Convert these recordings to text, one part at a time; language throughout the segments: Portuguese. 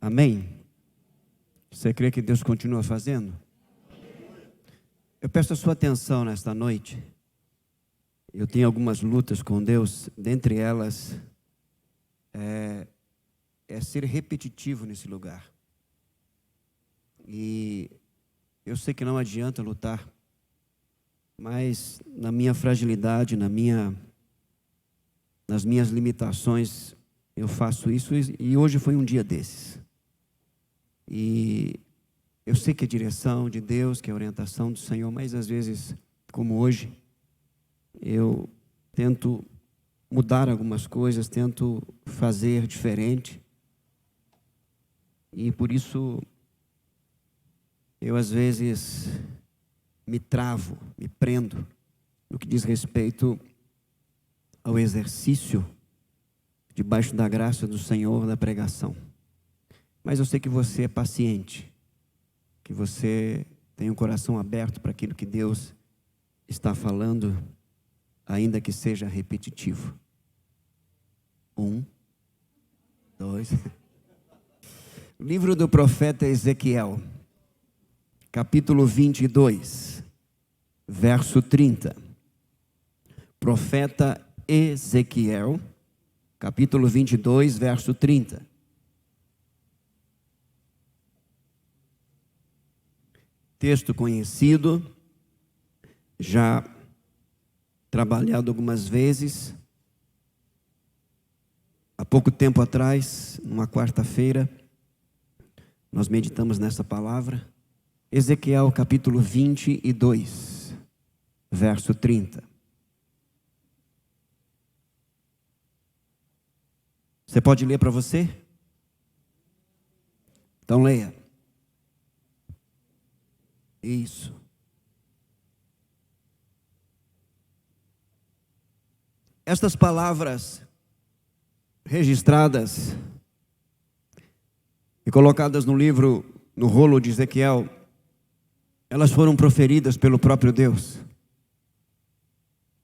Amém? Você crê que Deus continua fazendo? Eu peço a sua atenção nesta noite. Eu tenho algumas lutas com Deus, dentre elas é ser repetitivo nesse lugar. E eu sei que não adianta lutar, mas na minha fragilidade, nas minhas limitações, eu faço isso, e hoje foi um dia desses. E eu sei que é direção de Deus, que é orientação do Senhor, mas às vezes, como hoje, eu tento mudar algumas coisas, tento fazer diferente. E por isso, eu às vezes me travo, me prendo, no que diz respeito ao exercício, debaixo da graça do Senhor, da pregação. Mas eu sei que você é paciente, que você tem um coração aberto para aquilo que Deus está falando, ainda que seja repetitivo. 1, 2. Livro do profeta Ezequiel, capítulo 22, verso 30. Profeta Ezequiel, capítulo 22, verso 30. Texto conhecido, já trabalhado algumas vezes. Há pouco tempo atrás, numa quarta-feira, nós meditamos nessa palavra. Ezequiel capítulo 22, verso 30. Você pode ler para você? Então leia. Isso. Estas palavras registradas e colocadas no livro, no rolo de Ezequiel, elas foram proferidas pelo próprio Deus.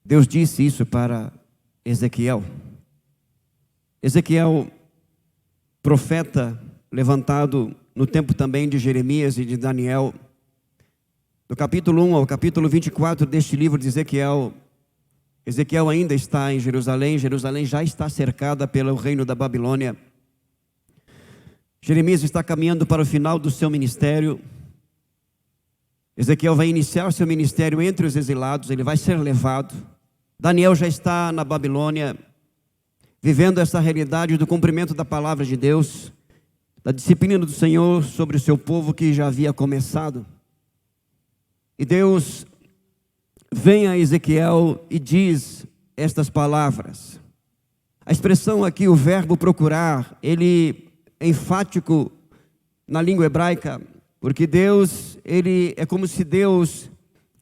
Deus disse isso para Ezequiel. Ezequiel, profeta levantado no tempo também de Jeremias e de Daniel, do capítulo 1 ao capítulo 24 deste livro de Ezequiel, Ezequiel ainda está em Jerusalém. Jerusalém já está cercada pelo reino da Babilônia. Jeremias está caminhando para o final do seu ministério. Ezequiel vai iniciar seu ministério entre os exilados, ele vai ser levado. Daniel já está na Babilônia, vivendo essa realidade do cumprimento da palavra de Deus, da disciplina do Senhor sobre o seu povo que já havia começado. E Deus vem a Ezequiel e diz estas palavras. A expressão aqui, o verbo procurar, ele é enfático na língua hebraica, porque Deus, é como se Deus,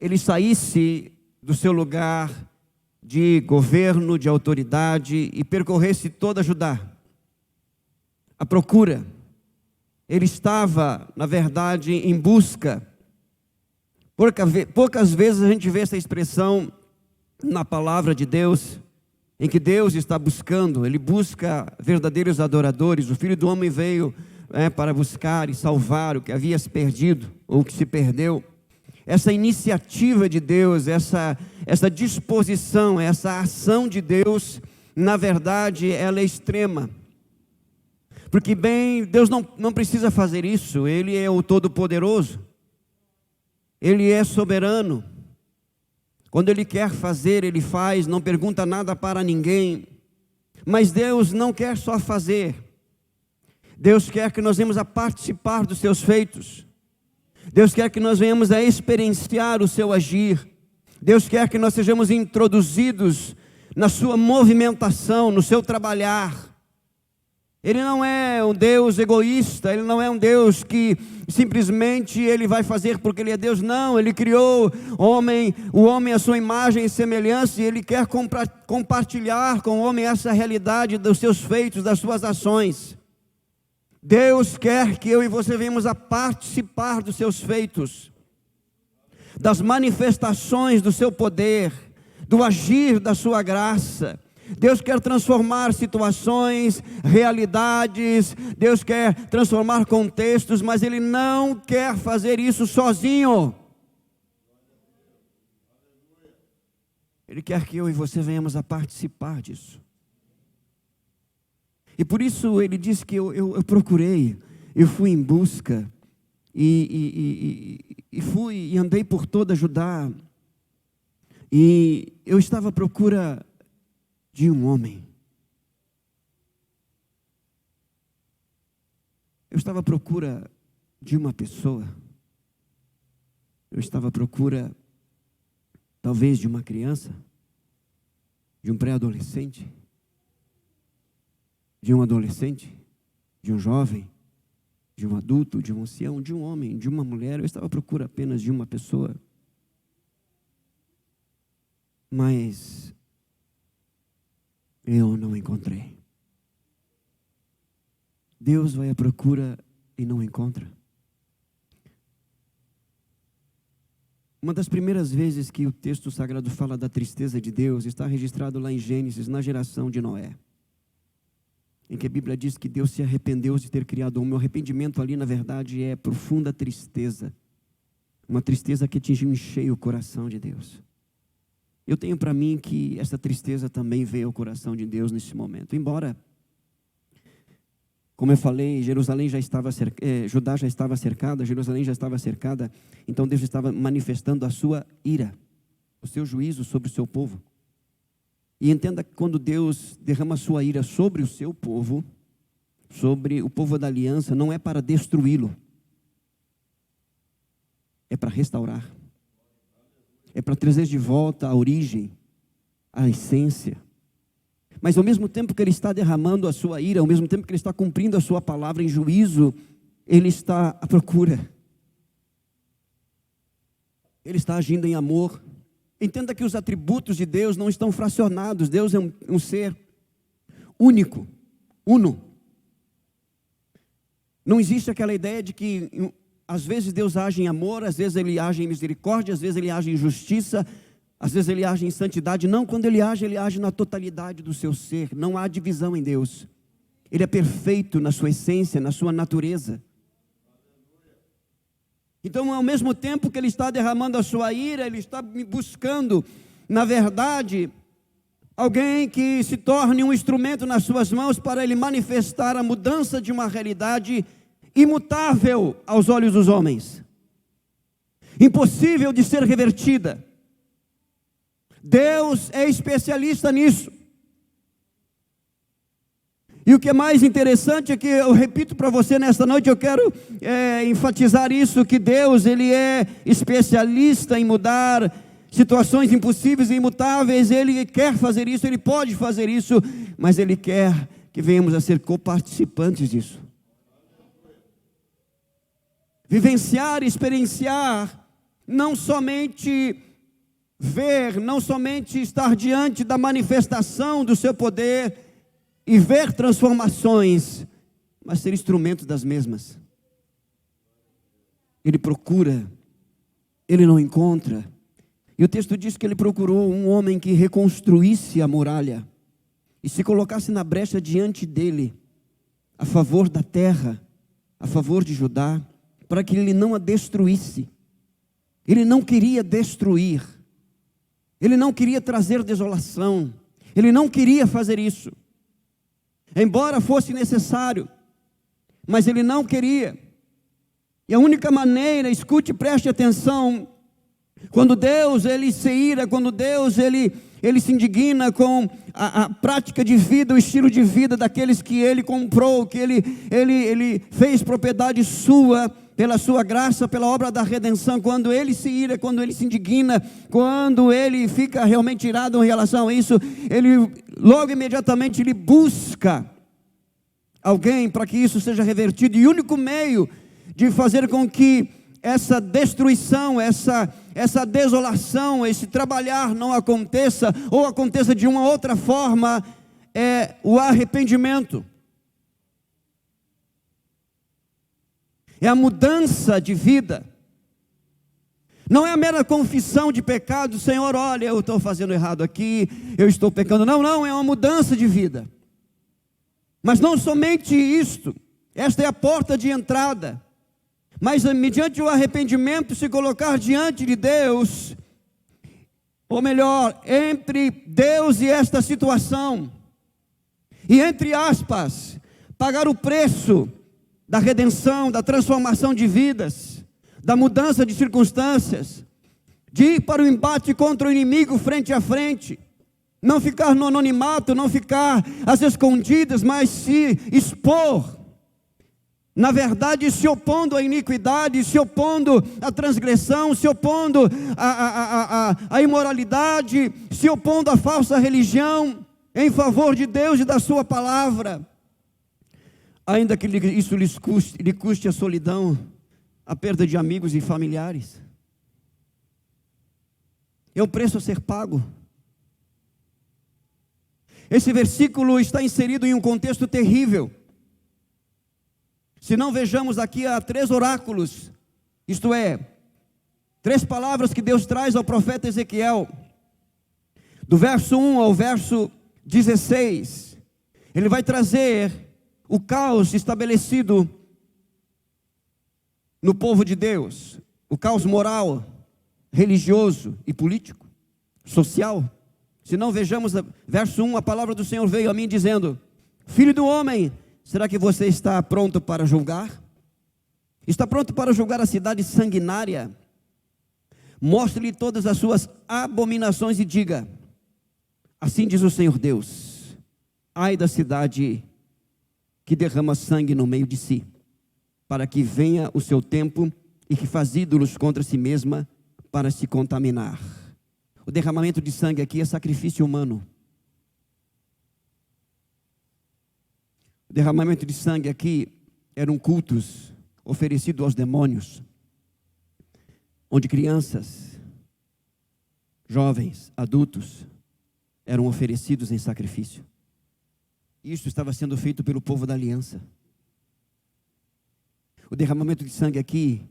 ele saísse do seu lugar de governo, de autoridade e percorresse toda Judá. A procura. Ele estava, na verdade, em busca. Poucas vezes a gente vê essa expressão na palavra de Deus, em que Deus está buscando, Ele busca verdadeiros adoradores. O Filho do Homem veio para buscar e salvar o que havia se perdido, ou que se perdeu. Essa iniciativa de Deus, essa disposição, essa ação de Deus, na verdade, ela é extrema. Porque Deus não precisa fazer isso, Ele é o Todo-Poderoso. Ele é soberano. Quando Ele quer fazer, Ele faz, não pergunta nada para ninguém. Mas Deus não quer só fazer. Deus quer que nós venhamos a participar dos seus feitos. Deus quer que nós venhamos a experienciar o seu agir. Deus quer que nós sejamos introduzidos na sua movimentação, no seu trabalhar. Ele não é um Deus egoísta, Ele não é um Deus que simplesmente Ele vai fazer porque Ele é Deus. Não, Ele criou o homem à sua imagem e semelhança, e Ele quer compartilhar com o homem essa realidade dos seus feitos, das suas ações. Deus quer que eu e você venhamos a participar dos seus feitos, das manifestações do seu poder, do agir da sua graça, Deus quer transformar situações, realidades, Deus quer transformar contextos, mas Ele não quer fazer isso sozinho. Ele quer que eu e você venhamos a participar disso. E por isso Ele disse que eu procurei, eu fui em busca, e fui e andei por toda Judá, e eu estava à procura de um homem. Eu estava à procura de uma pessoa. Eu estava à procura, talvez, de uma criança, de um pré-adolescente, de um adolescente, de um jovem, de um adulto, de um ancião, de um homem, de uma mulher. Eu estava à procura apenas de uma pessoa. Mas eu não encontrei. Deus vai à procura e não encontra. Uma das primeiras vezes que o texto sagrado fala da tristeza de Deus está registrado lá em Gênesis, na geração de Noé, em que a Bíblia diz que Deus se arrependeu de ter criado o homem. O arrependimento ali, na verdade, é profunda tristeza, uma tristeza que atingiu em cheio o coração de Deus. Eu tenho para mim que essa tristeza também veio ao coração de Deus nesse momento. Embora, como eu falei, Judá já estava cercada, Jerusalém já estava cercada, então Deus estava manifestando a sua ira, o seu juízo sobre o seu povo. E entenda que quando Deus derrama a sua ira sobre o seu povo, sobre o povo da aliança, não é para destruí-lo, é para restaurar. É para trazer de volta a origem, a essência. Mas ao mesmo tempo que Ele está derramando a sua ira, ao mesmo tempo que Ele está cumprindo a sua palavra em juízo, Ele está à procura. Ele está agindo em amor. Entenda que os atributos de Deus não estão fracionados. Deus é um ser único, uno. Não existe aquela ideia de que às vezes Deus age em amor, às vezes Ele age em misericórdia, às vezes Ele age em justiça, às vezes Ele age em santidade. Não, quando Ele age na totalidade do seu ser. Não há divisão em Deus. Ele é perfeito na sua essência, na sua natureza. Então, ao mesmo tempo que Ele está derramando a sua ira, Ele está buscando, na verdade, alguém que se torne um instrumento nas suas mãos para Ele manifestar a mudança de uma realidade imutável aos olhos dos homens, impossível de ser revertida. Deus é especialista nisso. E o que é mais interessante é que eu repito para você nesta noite, eu quero enfatizar isso, que Deus, Ele é especialista em mudar situações impossíveis e imutáveis. Ele quer fazer isso, Ele pode fazer isso, mas Ele quer que venhamos a ser coparticipantes disso. Vivenciar, experienciar, não somente ver, não somente estar diante da manifestação do seu poder e ver transformações, mas ser instrumento das mesmas. Ele procura, Ele não encontra. E o texto diz que Ele procurou um homem que reconstruísse a muralha e se colocasse na brecha diante dele, a favor da terra, a favor de Judá, para que Ele não a destruísse. Ele não queria destruir, Ele não queria trazer desolação, Ele não queria fazer isso, embora fosse necessário, mas Ele não queria. E a única maneira, escute, preste atenção, quando Deus, Ele se ira, quando Deus, Ele se indigna com a prática de vida, o estilo de vida daqueles que Ele comprou, que Ele fez propriedade sua, pela sua graça, pela obra da redenção. Quando Ele se ira, quando Ele se indigna, quando Ele fica realmente irado em relação a isso, Ele logo imediatamente Ele busca alguém para que isso seja revertido. E o único meio de fazer com que essa destruição, essa desolação, esse trabalhar não aconteça, ou aconteça de uma outra forma, é o arrependimento. É a mudança de vida. Não é a mera confissão de pecado, Senhor, olha, eu estou fazendo errado aqui, eu estou pecando. Não, é uma mudança de vida. Mas não somente isto, esta é a porta de entrada. Mas mediante o arrependimento, se colocar diante de Deus, ou melhor, entre Deus e esta situação, e entre aspas, pagar o preço da redenção, da transformação de vidas, da mudança de circunstâncias, de ir para o embate contra o inimigo frente a frente, não ficar no anonimato, não ficar às escondidas, mas se expor, na verdade se opondo à iniquidade, se opondo à transgressão, se opondo à imoralidade, se opondo à falsa religião, em favor de Deus e da sua palavra, ainda que isso lhe custe a solidão, a perda de amigos e familiares. É um preço a ser pago. Esse versículo está inserido em um contexto terrível. Se não vejamos aqui, há 3 oráculos, isto é, 3 palavras que Deus traz ao profeta Ezequiel, do verso 1 ao verso 16, ele vai trazer o caos estabelecido no povo de Deus, o caos moral, religioso e político, social. Se não vejamos, verso 1, a palavra do Senhor veio a mim dizendo: Filho do homem, será que você está pronto para julgar? Está pronto para julgar a cidade sanguinária? Mostre-lhe todas as suas abominações e diga: assim diz o Senhor Deus, ai da cidade que derrama sangue no meio de si, para que venha o seu tempo e que faz ídolos contra si mesma para se contaminar. O derramamento de sangue aqui é sacrifício humano. O derramamento de sangue aqui eram cultos oferecidos aos demônios, onde crianças, jovens, adultos eram oferecidos em sacrifício. Isso estava sendo feito pelo povo da aliança. O derramamento de sangue aqui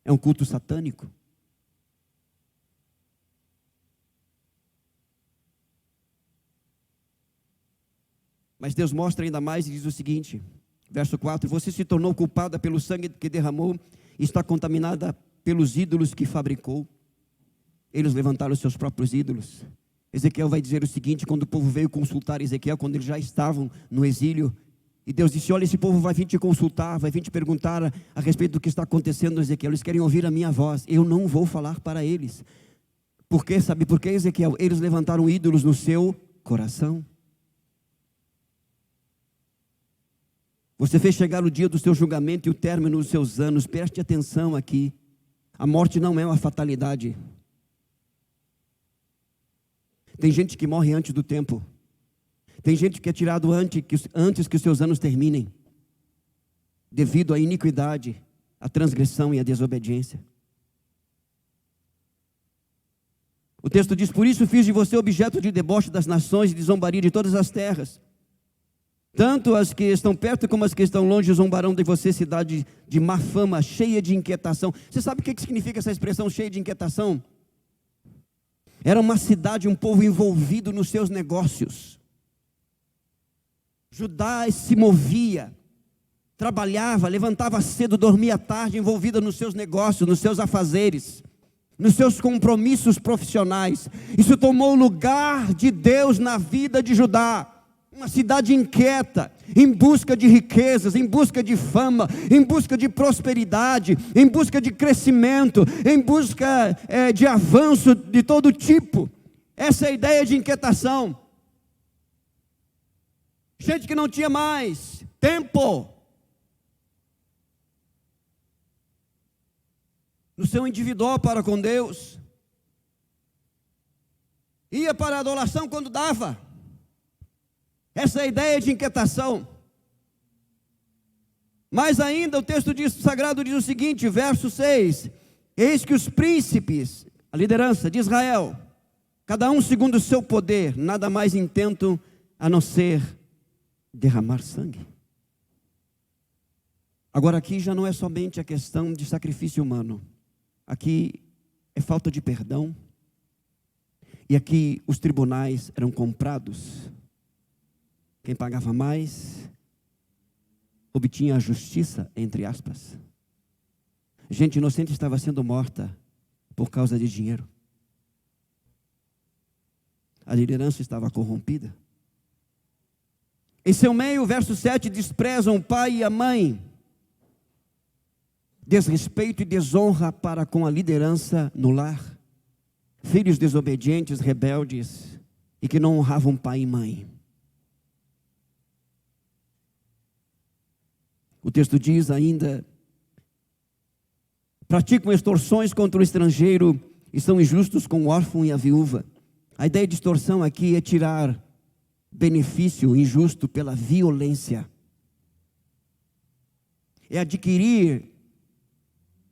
é um culto satânico. Mas Deus mostra ainda mais e diz o seguinte, verso 4: você se tornou culpada pelo sangue que derramou e está contaminada pelos ídolos que fabricou. Eles levantaram os seus próprios ídolos. Ezequiel vai dizer o seguinte, quando o povo veio consultar Ezequiel, quando eles já estavam no exílio, e Deus disse: olha, esse povo vai vir te consultar, vai vir te perguntar a respeito do que está acontecendo, Ezequiel. Eles querem ouvir a minha voz, eu não vou falar para eles. Por quê? Sabe por quê, Ezequiel? Eles levantaram ídolos no seu coração. Você fez chegar o dia do seu julgamento e o término dos seus anos. Preste atenção aqui. A morte não é uma fatalidade. Tem gente que morre antes do tempo. Tem gente que é tirado antes que os seus anos terminem, devido à iniquidade, à transgressão e à desobediência. O texto diz: por isso fiz de você objeto de deboche das nações e de zombaria de todas as terras. Tanto as que estão perto como as que estão longe zombarão de você, cidade de má fama, cheia de inquietação. Você sabe o que significa essa expressão, cheia de inquietação? Era uma cidade, um povo envolvido nos seus negócios. Judá se movia, trabalhava, levantava cedo, dormia tarde, envolvida nos seus negócios, nos seus afazeres, nos seus compromissos profissionais. Isso tomou o lugar de Deus na vida de Judá. Uma cidade inquieta, em busca de riquezas, em busca de fama, em busca de prosperidade, em busca de crescimento, em busca de avanço de todo tipo. Essa é a ideia de inquietação. Gente que não tinha mais tempo no seu individual para com Deus. Ia para a adoração quando dava. Essa é a ideia de inquietação. Mas ainda o texto sagrado diz o seguinte, verso 6: eis que os príncipes, a liderança de Israel, cada um segundo o seu poder, nada mais intentam a não ser derramar sangue. Agora aqui já não é somente a questão de sacrifício humano. Aqui é falta de perdão. E aqui os tribunais eram comprados. Quem pagava mais obtinha a justiça, entre aspas. Gente inocente estava sendo morta por causa de dinheiro. A liderança estava corrompida. Em seu meio, verso 7, desprezam o pai e a mãe. Desrespeito e desonra para com a liderança no lar. Filhos desobedientes, rebeldes e que não honravam pai e mãe. O texto diz ainda: praticam extorsões contra o estrangeiro e são injustos com o órfão e a viúva. A ideia de extorsão aqui é tirar benefício injusto pela violência. É adquirir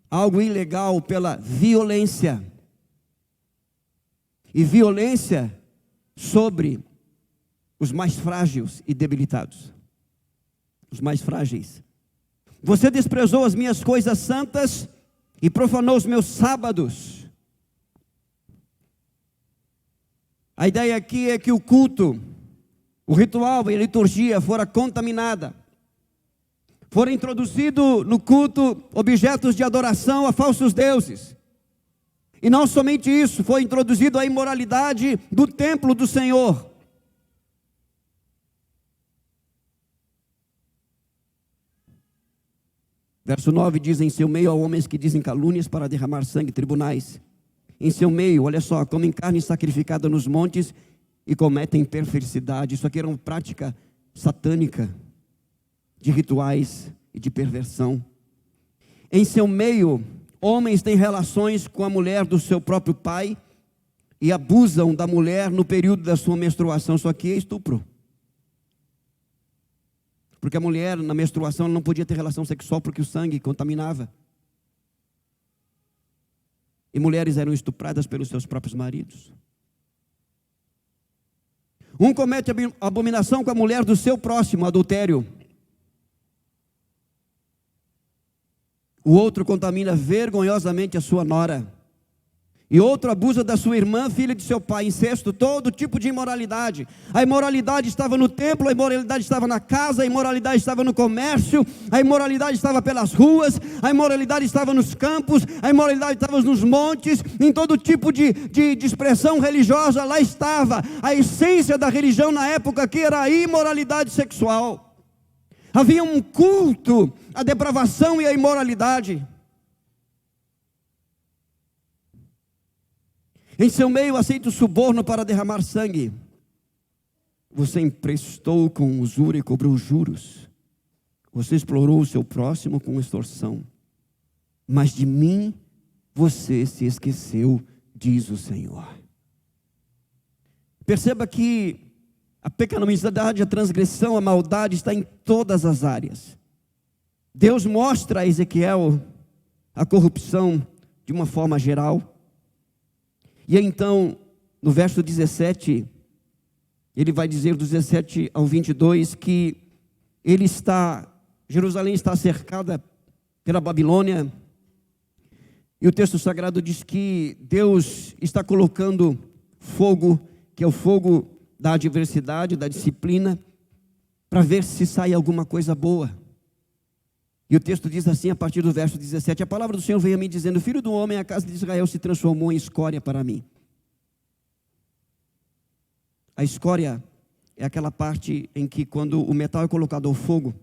algo ilegal pela violência. E violência sobre os mais frágeis e debilitados. Os mais frágeis. Você desprezou as minhas coisas santas e profanou os meus sábados. A ideia aqui é que o culto, o ritual e a liturgia fora contaminada. Foram introduzidos no culto objetos de adoração a falsos deuses. E não somente isso, foi introduzido a imoralidade do templo do Senhor. Verso 9 diz: em seu meio há homens que dizem calúnias para derramar sangue, tribunais. Em seu meio, olha só, comem carne sacrificada nos montes e cometem perversidade. Isso aqui era uma prática satânica, de rituais e de perversão. Em seu meio, homens têm relações com a mulher do seu próprio pai e abusam da mulher no período da sua menstruação. Isso aqui é estupro. Porque a mulher, na menstruação, não podia ter relação sexual porque o sangue contaminava. E mulheres eram estupradas pelos seus próprios maridos. Um comete abominação com a mulher do seu próximo, adultério. O outro contamina vergonhosamente a sua nora. E outro abusa da sua irmã, filha de seu pai, incesto, todo tipo de imoralidade. A imoralidade estava no templo, a imoralidade estava na casa, a imoralidade estava no comércio, a imoralidade estava pelas ruas, a imoralidade estava nos campos, a imoralidade estava nos montes, em todo tipo de expressão religiosa, lá estava. A essência da religião na época aqui era a imoralidade sexual. Havia um culto à depravação e à imoralidade. Em seu meio aceita o suborno para derramar sangue. Você emprestou com usura e cobrou juros. Você explorou o seu próximo com extorsão. Mas de mim você se esqueceu, diz o Senhor. Perceba que a pecaminosidade, a transgressão, a maldade está em todas as áreas. Deus mostra a Ezequiel a corrupção de uma forma geral. E então, no verso 17, ele vai dizer do 17 ao 22 que Jerusalém está cercada pela Babilônia. E o texto sagrado diz que Deus está colocando fogo, que é o fogo da adversidade, da disciplina, para ver se sai alguma coisa boa. E o texto diz assim, a partir do verso 17, a palavra do Senhor veio a mim dizendo: filho do homem, a casa de Israel se transformou em escória para mim. A escória é aquela parte em que quando o metal é colocado ao fogo,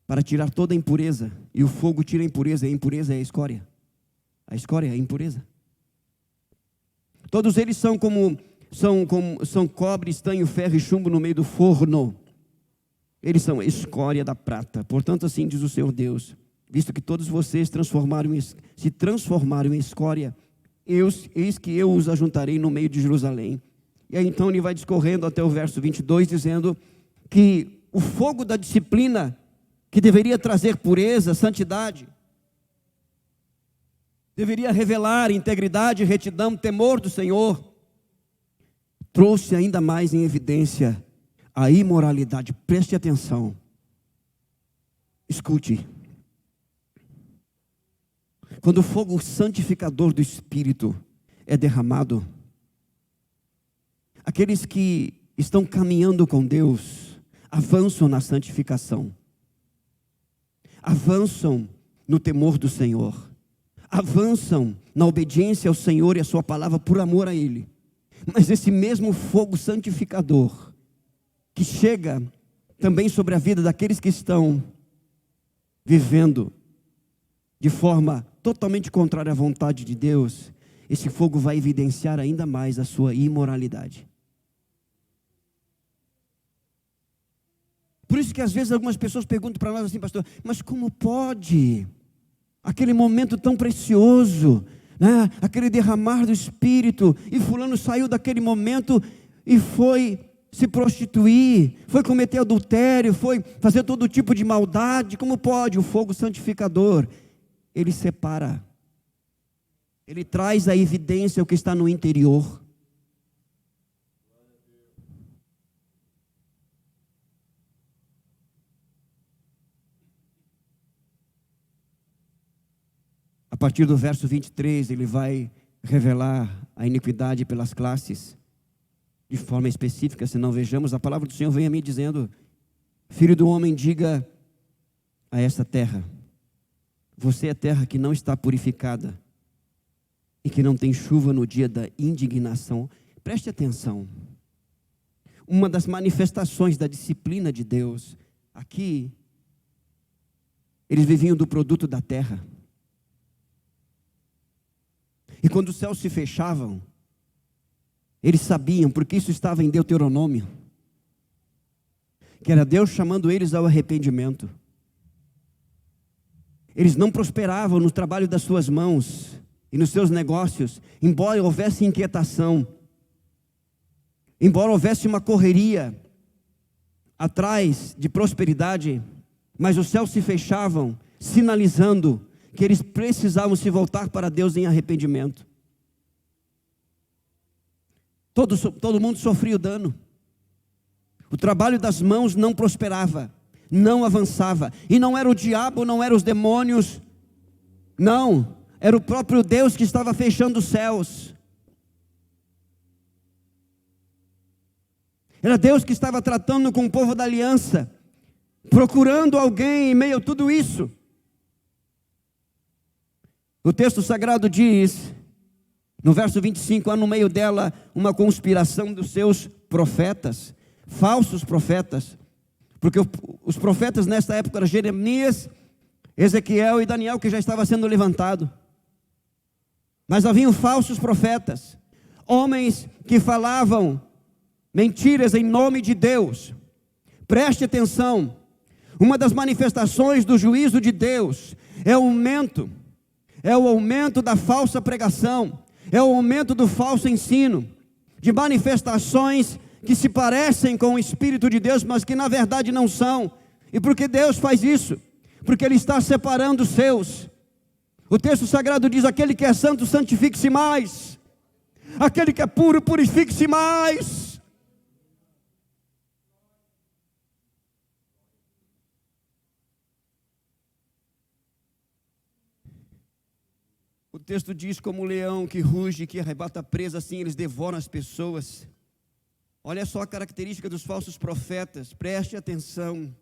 para tirar toda a impureza, e o fogo tira a impureza, e a impureza é a escória. A escória é a impureza. Todos eles são cobre, estanho, ferro e chumbo no meio do forno. Eles são a escória da prata. Portanto, assim diz o Senhor Deus: visto que todos vocês se transformaram em escória, eis que eu os ajuntarei no meio de Jerusalém. E aí então ele vai discorrendo até o verso 22, dizendo que o fogo da disciplina, que deveria trazer pureza, santidade, deveria revelar integridade, retidão, temor do Senhor, trouxe ainda mais em evidência a imoralidade. Preste atenção. Escute. quando o fogo santificador do Espírito é derramado, aqueles que estão caminhando com Deus avançam na santificação, avançam no temor do Senhor, avançam na obediência ao Senhor e à sua palavra por amor a Ele. Mas esse mesmo fogo santificador que chega também sobre a vida daqueles que estão vivendo de forma totalmente contrária à vontade de Deus, esse fogo vai evidenciar ainda mais a sua imoralidade. Por isso que às vezes algumas pessoas perguntam para nós assim: pastor, mas como pode? Aquele momento tão precioso, né? Aquele derramar do Espírito, e fulano saiu daquele momento e foi se prostituir, foi cometer adultério, foi fazer todo tipo de maldade. Como pode? O fogo santificador, ele separa, ele traz à evidência o que está no interior. A partir do verso 23, ele vai revelar a iniquidade pelas classes, de forma específica. Se não vejamos, a palavra do Senhor vem a mim dizendo: filho do homem, diga a esta terra: você é terra que não está purificada e que não tem chuva no dia da indignação. Preste atenção. Uma das manifestações da disciplina de Deus, aqui, eles viviam do produto da terra. E quando os céus se fechavam, eles sabiam, porque isso estava em Deuteronômio, que era Deus chamando eles ao arrependimento. Eles não prosperavam no trabalho das suas mãos e nos seus negócios, embora houvesse inquietação, embora houvesse uma correria atrás de prosperidade, mas os céus se fechavam, sinalizando que eles precisavam se voltar para Deus em arrependimento. Todo mundo sofria o dano. O trabalho das mãos não prosperava, não avançava. E não era o diabo, não eram os demônios. Não, era o próprio Deus que estava fechando os céus. Era Deus que estava tratando com o povo da aliança, procurando alguém em meio a tudo isso. O texto sagrado diz, no verso 25, há no meio dela uma conspiração dos seus profetas, falsos profetas, porque os profetas nesta época eram Jeremias, Ezequiel e Daniel, que já estava sendo levantado. Mas haviam falsos profetas, homens que falavam mentiras em nome de Deus. Preste atenção, uma das manifestações do juízo de Deus é o aumento da falsa pregação, é o aumento do falso ensino, de manifestações que se parecem com o Espírito de Deus, mas que na verdade não são. E por que Deus faz isso? Porque Ele está separando os seus. O texto sagrado diz: aquele que é santo, santifique-se mais. Aquele que é puro, purifique-se mais. O texto diz: como o leão que ruge, que arrebata a presa, assim eles devoram as pessoas. Olha só a característica dos falsos profetas, preste atenção.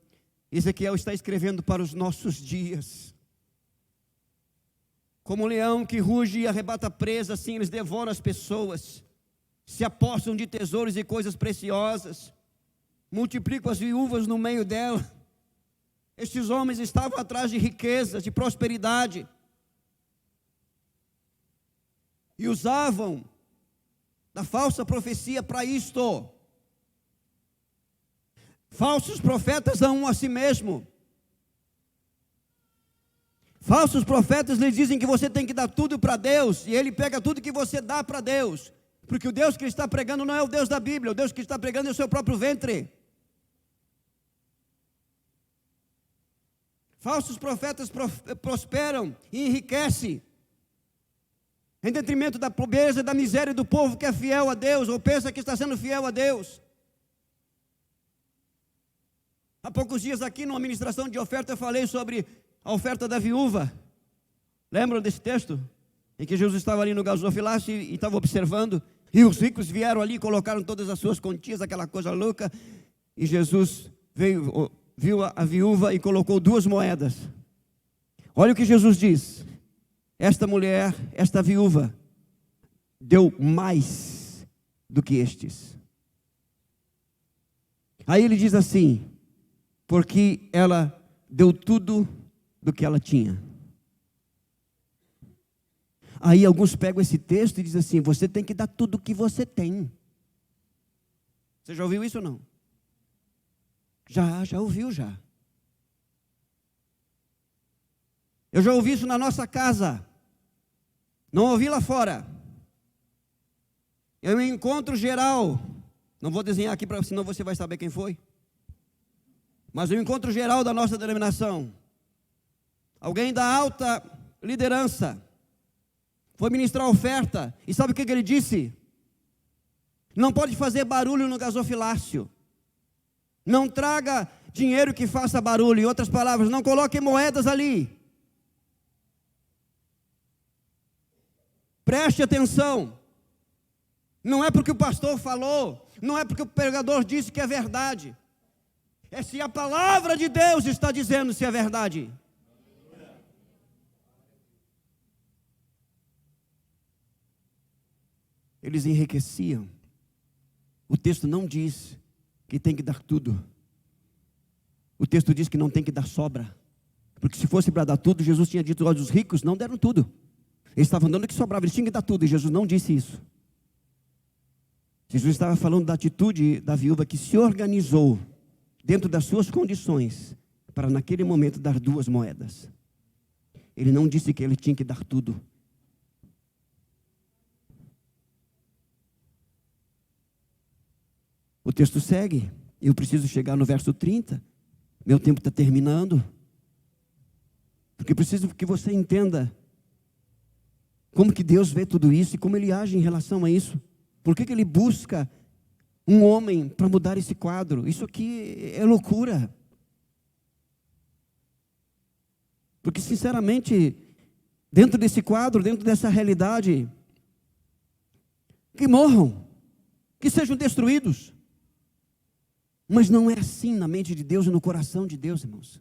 Ezequiel está escrevendo para os nossos dias. Como o leão que ruge e arrebata a presa, assim eles devoram as pessoas. Se apossam de tesouros e coisas preciosas, multiplicam as viúvas no meio dela. Estes homens estavam atrás de riquezas, de prosperidade, e usavam da falsa profecia para isto. Falsos profetas dão a si mesmo. Falsos profetas lhes dizem que você tem que dar tudo para Deus, e ele pega tudo que você dá para Deus, porque o Deus que ele está pregando não é o Deus da Bíblia, o Deus que está pregando é o seu próprio ventre. Falsos profetas prosperam e enriquecem, em detrimento da pobreza e da miséria do povo que é fiel a Deus, ou pensa que está sendo fiel a Deus. Há poucos dias aqui, numa ministração de oferta, eu falei sobre a oferta da viúva. Lembram desse texto? Em que Jesus estava ali no gasofilácio e estava observando, e os ricos vieram ali e colocaram todas as suas quantias, aquela coisa louca, e Jesus viu a viúva e colocou 2 moedas. Olha o que Jesus diz: esta mulher, esta viúva, deu mais do que estes. Aí ele diz assim: porque ela deu tudo do que ela tinha. Aí alguns pegam esse texto e dizem assim: você tem que dar tudo o que você tem. Você já ouviu isso ou não? Já ouviu já. Eu já ouvi isso na nossa casa. Não ouvi lá fora. Eu encontro geral. Não vou desenhar aqui, senão você vai saber quem foi. Mas eu encontro geral da nossa denominação. Alguém da alta liderança foi ministrar oferta. E sabe o que ele disse? Não pode fazer barulho no gasofilácio. Não traga dinheiro que faça barulho. Em outras palavras, não coloque moedas ali. Preste atenção. Não é porque o pastor falou, não é porque o pregador disse que é verdade. É se a palavra de Deus está dizendo se é verdade. Eles enriqueciam. O texto não diz que tem que dar tudo. O texto diz que não tem que dar sobra. Porque se fosse para dar tudo, Jesus tinha dito: olha, os ricos não deram tudo. Eles estavam dando o que sobrava, eles tinham que dar tudo. E Jesus não disse isso. Jesus estava falando da atitude da viúva que se organizou dentro das suas condições para naquele momento dar 2 moedas. Ele não disse que ele tinha que dar tudo. O texto segue. Eu preciso chegar no verso 30. Meu tempo está terminando. Porque preciso que você entenda como que Deus vê tudo isso e como Ele age em relação a isso. Por que Ele busca um homem para mudar esse quadro? Isso aqui é loucura. Porque, sinceramente, dentro desse quadro, dentro dessa realidade, que morram, que sejam destruídos. Mas não é assim na mente de Deus e no coração de Deus, irmãos.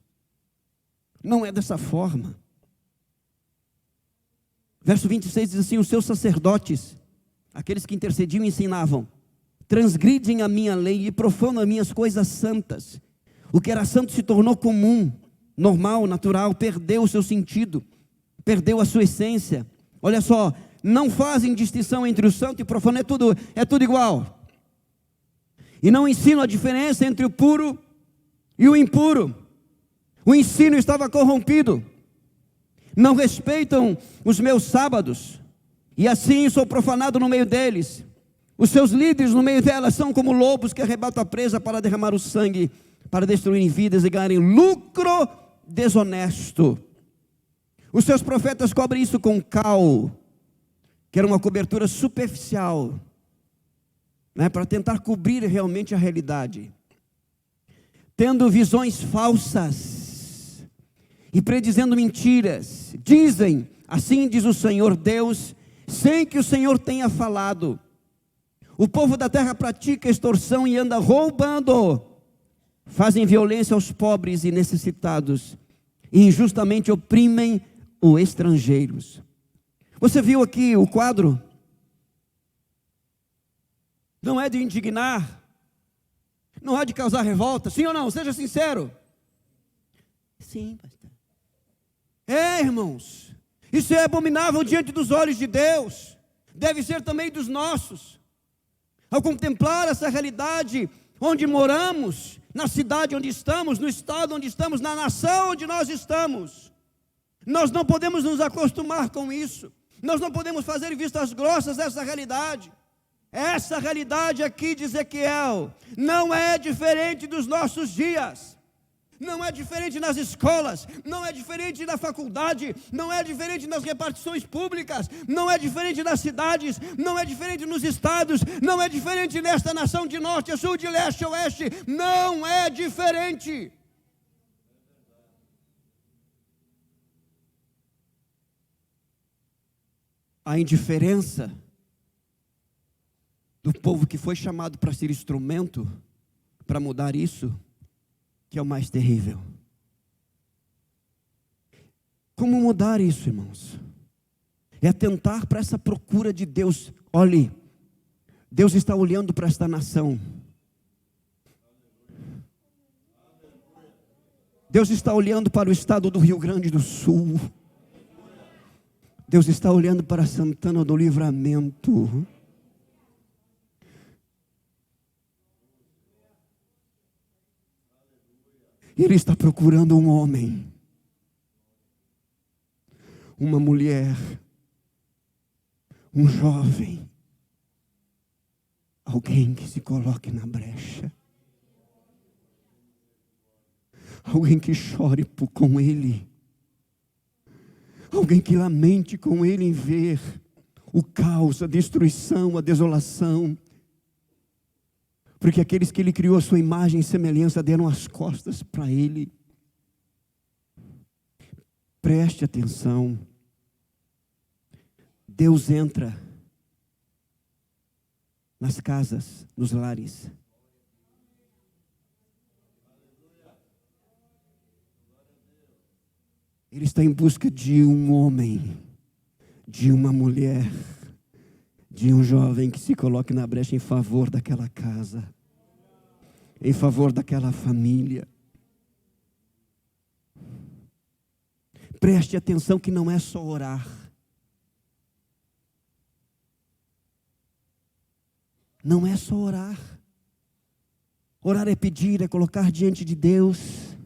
Não é dessa forma. Verso 26 diz assim: os seus sacerdotes, aqueles que intercediam e ensinavam, transgridem a minha lei e profanam as minhas coisas santas. O que era santo se tornou comum, normal, natural, perdeu o seu sentido, perdeu a sua essência. Olha só, não fazem distinção entre o santo e o profano, é tudo igual. E não ensinam a diferença entre o puro e o impuro. O ensino estava corrompido. Não respeitam os meus sábados, e assim sou profanado no meio deles. Os seus líderes no meio delas são como lobos que arrebatam a presa para derramar o sangue, para destruírem vidas e ganharem lucro desonesto. Os seus profetas cobrem isso com cal, que era uma cobertura superficial, para tentar cobrir realmente a realidade. Tendo visões falsas e predizendo mentiras, dizem, assim diz o Senhor Deus, sem que o Senhor tenha falado. O povo da terra pratica extorsão e anda roubando. Fazem violência aos pobres e necessitados, e injustamente oprimem os estrangeiros. Você viu aqui o quadro? Não é de indignar, não é de causar revolta, sim ou não? Seja sincero. Sim, pastor. Irmãos, isso é abominável diante dos olhos de Deus, deve ser também dos nossos. Ao contemplar essa realidade onde moramos, na cidade onde estamos, no estado onde estamos, na nação onde nós estamos, nós não podemos nos acostumar com isso, nós não podemos fazer vistas grossas dessa realidade. Essa realidade aqui de Ezequiel não é diferente dos nossos dias, não é diferente nas escolas, não é diferente na faculdade, não é diferente nas repartições públicas, não é diferente nas cidades, não é diferente nos estados, não é diferente nesta nação de norte a sul, de leste a oeste, não é diferente. a indiferença do povo que foi chamado para ser instrumento para mudar isso, que é o mais terrível. Como mudar isso, irmãos? É atentar para essa procura de Deus. Olhe, Deus está olhando para esta nação. Deus está olhando para o estado do Rio Grande do Sul. Deus está olhando para Santana do Livramento. Ele está procurando um homem, uma mulher, um jovem, alguém que se coloque na brecha, alguém que chore com ele, alguém que lamente com ele em ver o caos, a destruição, a desolação, porque aqueles que ele criou a sua imagem e semelhança deram as costas para ele. Preste atenção. Deus entra nas casas, nos lares. Ele está em busca de um homem, de uma mulher, de um jovem que se coloque na brecha em favor daquela casa, em favor daquela família. Preste atenção que não é só orar. Não é só orar. Orar é pedir, é colocar diante de Deus,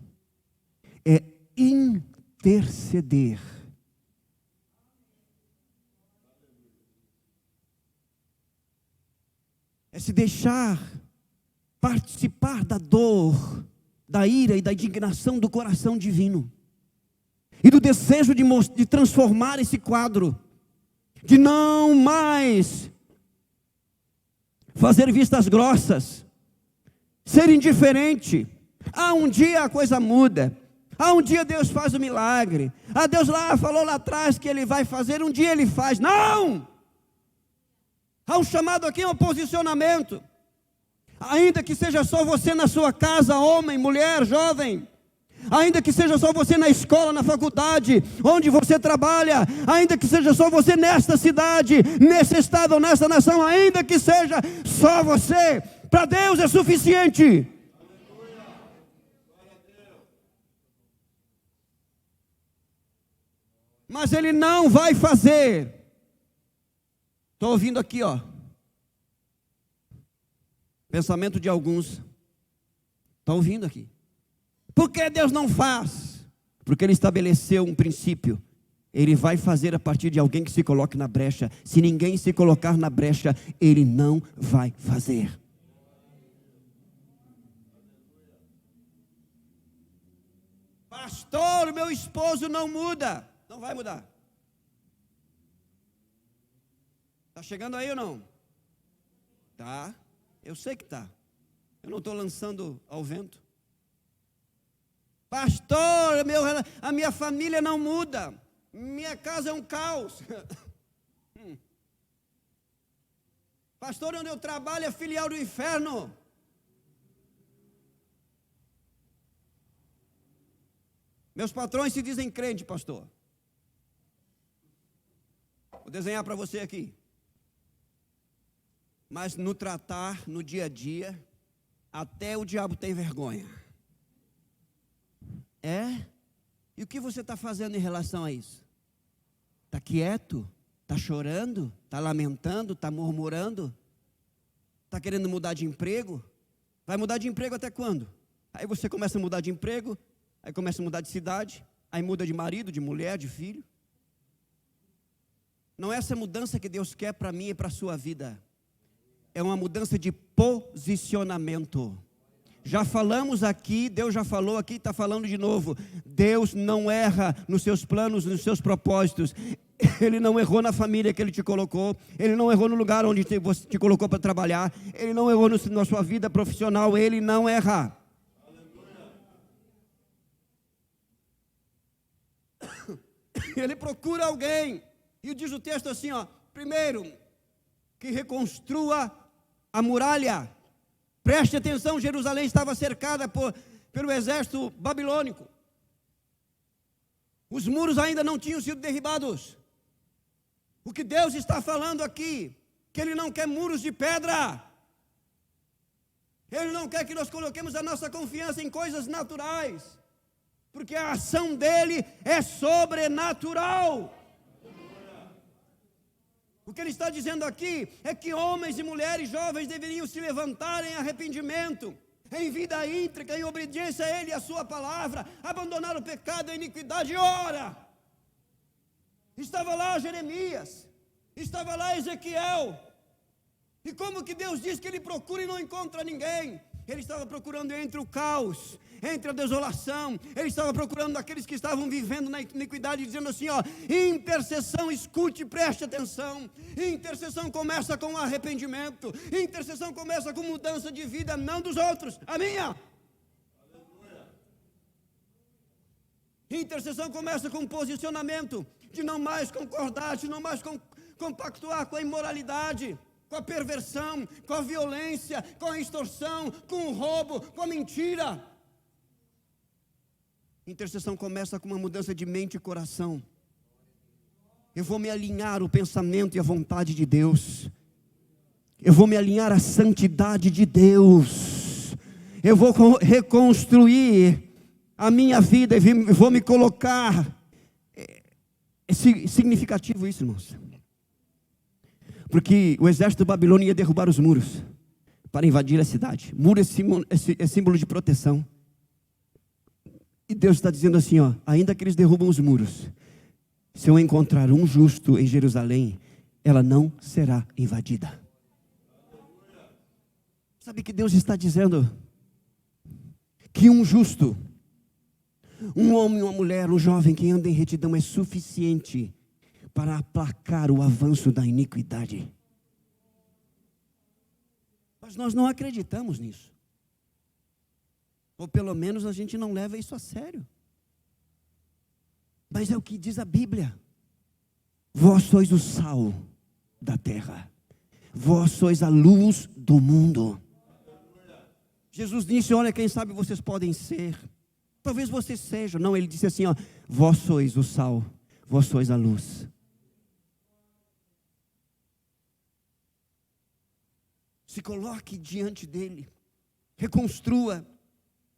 é interceder. É se deixar participar da dor, da ira e da indignação do coração divino. E do desejo de transformar esse quadro. De não mais fazer vistas grossas. Ser indiferente. Um dia a coisa muda. Um dia Deus faz o milagre. Deus falou lá atrás que Ele vai fazer. Um dia Ele faz. Não! Há um chamado aqui, um posicionamento. Ainda que seja só você na sua casa, homem, mulher, jovem. Ainda que seja só você na escola, na faculdade, onde você trabalha. Ainda que seja só você nesta cidade, nesse estado ou nessa nação. Ainda que seja só você. Para Deus é suficiente. Mas Ele não vai fazer. Estou ouvindo aqui, pensamento de alguns. Estou ouvindo aqui. Por que Deus não faz? Porque Ele estabeleceu um princípio. Ele vai fazer a partir de alguém que se coloque na brecha. Se ninguém se colocar na brecha, Ele não vai fazer. Pastor, meu esposo não muda. Não vai mudar. Está chegando aí ou não? Tá. Eu sei que está. Eu não estou lançando ao vento. Pastor, a minha família não muda. Minha casa é um caos. Pastor, onde eu trabalho é filial do inferno. Meus patrões se dizem crente, pastor. Vou desenhar para você aqui. Mas no tratar, no dia a dia, até o diabo tem vergonha. E o que você está fazendo em relação a isso? Está quieto? Está chorando? Está lamentando? Está murmurando? Está querendo mudar de emprego? Vai mudar de emprego até quando? Aí você começa a mudar de emprego, aí começa a mudar de cidade, aí muda de marido, de mulher, de filho. Não é essa mudança que Deus quer para mim e para a sua vida. É uma mudança de posicionamento. Já falamos aqui, Deus já falou aqui, está falando de novo. Deus não erra nos seus planos, nos seus propósitos. Ele não errou na família que Ele te colocou. Ele não errou no lugar onde te colocou para trabalhar. Ele não errou na sua vida profissional. Ele não erra. Ele procura alguém. E diz o texto assim, primeiro, que reconstrua a muralha. Preste atenção, Jerusalém estava cercada pelo exército babilônico. Os muros ainda não tinham sido derribados. O que Deus está falando aqui, que Ele não quer muros de pedra. Ele não quer que nós coloquemos a nossa confiança em coisas naturais, porque a ação dEle é sobrenatural. O que Ele está dizendo aqui é que homens e mulheres jovens deveriam se levantar em arrependimento, em vida íntegra, em obediência a Ele e a sua palavra, abandonar o pecado e a iniquidade. Ora, estava lá Jeremias, estava lá Ezequiel, e como que Deus diz que Ele procura e não encontra ninguém? Ele estava procurando entre o caos, entre a desolação. Ele estava procurando aqueles que estavam vivendo na iniquidade, dizendo assim, intercessão, escute, preste atenção. Intercessão começa com arrependimento. Intercessão começa com mudança de vida, não dos outros, a minha. Intercessão começa com posicionamento, de não mais concordar, de não mais compactuar com a imoralidade, com a perversão, com a violência, com a extorsão, com o roubo, com a mentira. Intercessão começa com uma mudança de mente e coração. Eu vou me alinhar ao pensamento e à vontade de Deus. Eu vou me alinhar à santidade de Deus. Eu vou reconstruir a minha vida e vou me colocar. É significativo isso, irmãos. Porque o exército babilônico ia derrubar os muros para invadir a cidade. Muro é símbolo de proteção. E Deus está dizendo assim, ainda que eles derrubam os muros, se eu encontrar um justo em Jerusalém, ela não será invadida. Sabe que Deus está dizendo? Que um justo, um homem, uma mulher, um jovem que anda em retidão é suficiente para aplacar o avanço da iniquidade. Mas nós não acreditamos nisso. Ou pelo menos a gente não leva isso a sério. Mas é o que diz a Bíblia. Vós sois o sal da terra. Vós sois a luz do mundo. Jesus disse, olha, quem sabe vocês podem ser. Talvez vocês sejam. Não, ele disse assim, vós sois o sal, vós sois a luz. Se coloque diante dele, reconstrua,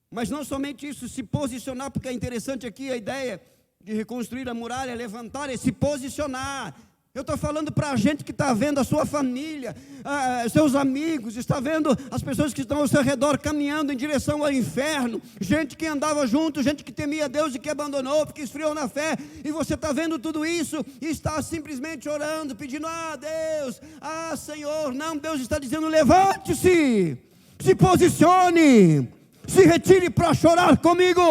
mas não somente isso, se posicionar, porque é interessante aqui a ideia de reconstruir a muralha, levantar e se posicionar. Eu estou falando para a gente que está vendo a sua família, seus amigos, está vendo as pessoas que estão ao seu redor caminhando em direção ao inferno, gente que andava junto, gente que temia Deus e que abandonou, porque esfriou na fé, e você está vendo tudo isso, e está simplesmente orando, pedindo, Deus, Senhor. Não, Deus está dizendo, levante-se, se posicione, se retire para chorar comigo,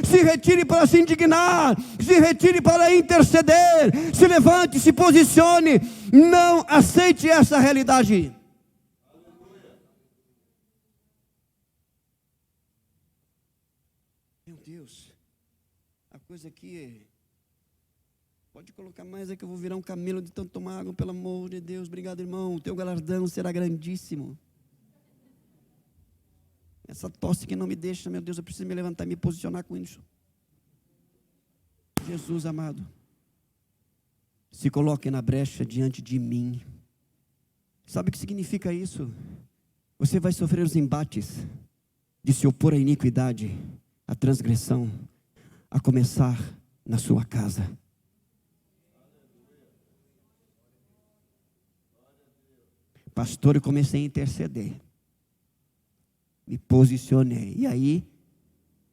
se retire para se indignar, se retire para interceder, se levante, se posicione, não aceite essa realidade. Meu Deus, a coisa aqui pode colocar mais, é que eu vou virar um camelo de tanto tomar água, pelo amor de Deus. Obrigado, irmão, o teu galardão será grandíssimo. Essa tosse que não me deixa, meu Deus, eu preciso me levantar e me posicionar com isso. Jesus amado, se coloque na brecha diante de mim. Sabe o que significa isso? Você vai sofrer os embates de se opor à iniquidade, à transgressão, a começar na sua casa. Pastor, eu comecei a interceder. Me posicionei. E aí,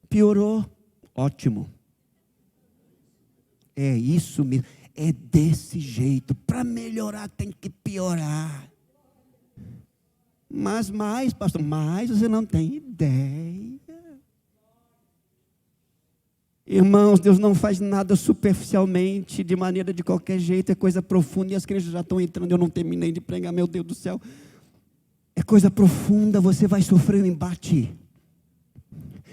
piorou. Ótimo. É isso mesmo. É desse jeito. Para melhorar tem que piorar. Mas mais, pastor, mais você não tem ideia. Irmãos, Deus não faz nada superficialmente, de maneira de qualquer jeito. É coisa profunda. E as crianças já estão entrando. Eu não terminei de pregar, meu Deus do céu. É coisa profunda, você vai sofrer um embate.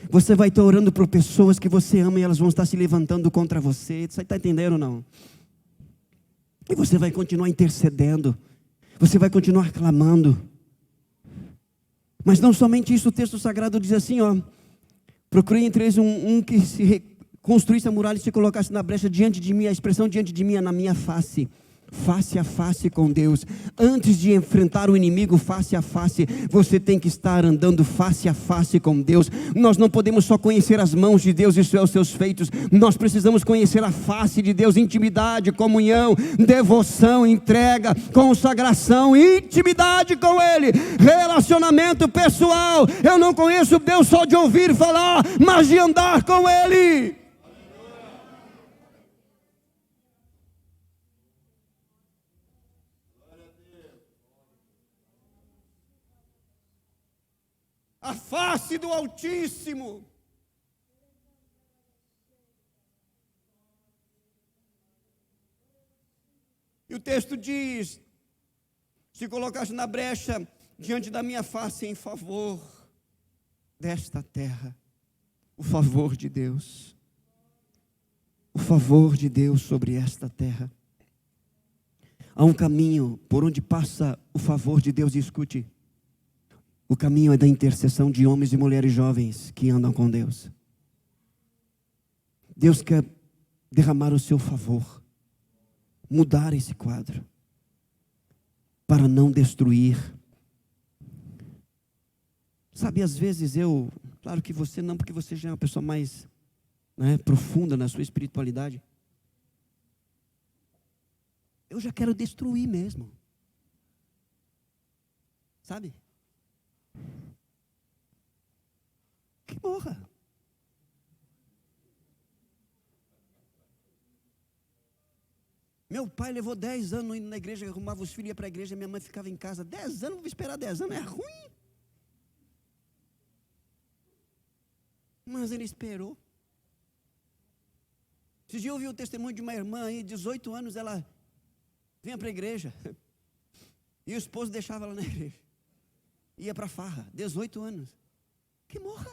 Você vai estar orando por pessoas que você ama e elas vão estar se levantando contra você. Você está entendendo ou não? E você vai continuar intercedendo. Você vai continuar clamando. Mas não somente isso, o texto sagrado diz assim, ó. Procurei entre eles um que se construísse a muralha e se colocasse na brecha diante de mim. A expressão diante de mim é na minha face. Face a face com Deus. Antes de enfrentar o inimigo face a face, você tem que estar andando face a face com Deus. Nós não podemos só conhecer as mãos de Deus e os seus feitos. Nós precisamos conhecer a face de Deus. Intimidade, comunhão, devoção, entrega, consagração, intimidade com Ele, relacionamento pessoal. Eu não conheço Deus só de ouvir falar, mas de andar com Ele. A face do Altíssimo. E o texto diz: se colocaste na brecha diante da minha face em favor desta terra. O favor de Deus. O favor de Deus sobre esta terra. Há um caminho por onde passa o favor de Deus, e escute. O caminho é da intercessão de homens e mulheres jovens que andam com Deus. Deus quer derramar o seu favor, mudar esse quadro, para não destruir. Sabe, às vezes claro que você não, porque você já é uma pessoa mais profunda na sua espiritualidade. Eu já quero destruir mesmo. Sabe? Que morra. Meu pai levou 10 anos indo na igreja, arrumava os filhos, ia para a igreja, minha mãe ficava em casa. 10 anos, vou esperar 10 anos, é ruim. Mas ele esperou. Esses dias eu ouvi o testemunho de uma irmã aí, 18 anos, ela vinha para a igreja. E o esposo deixava ela na igreja. Ia para a farra, 18 anos. Que morra.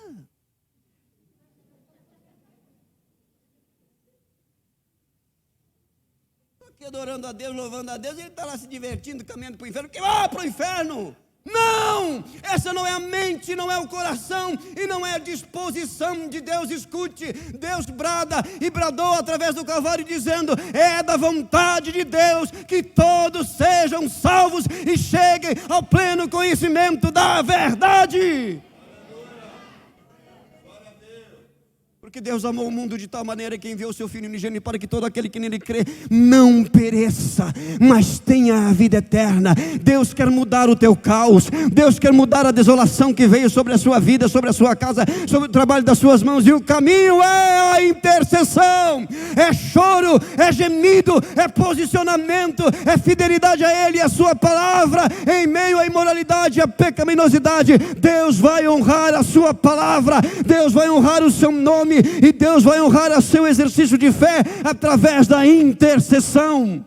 Estou aqui adorando a Deus, louvando a Deus, e ele está lá se divertindo, caminhando para o inferno. Que vá para o inferno! Não! Essa não é a mente, não é o coração e não é a disposição de Deus. Escute, Deus brada e bradou através do Calvário dizendo: é da vontade de Deus que todos sejam salvos e cheguem ao pleno conhecimento da verdade. Porque Deus amou o mundo de tal maneira que enviou o seu Filho unigênito para que todo aquele que nele crê não pereça, mas tenha a vida eterna. Deus quer mudar o teu caos. Deus quer mudar a desolação que veio sobre a sua vida, sobre a sua casa, sobre o trabalho das suas mãos. E o caminho é a intercessão. É choro, é gemido, é posicionamento, é fidelidade a Ele e a sua palavra. Em meio à imoralidade e à pecaminosidade, Deus vai honrar a sua palavra. Deus vai honrar o seu nome. E Deus vai honrar o seu exercício de fé através da intercessão.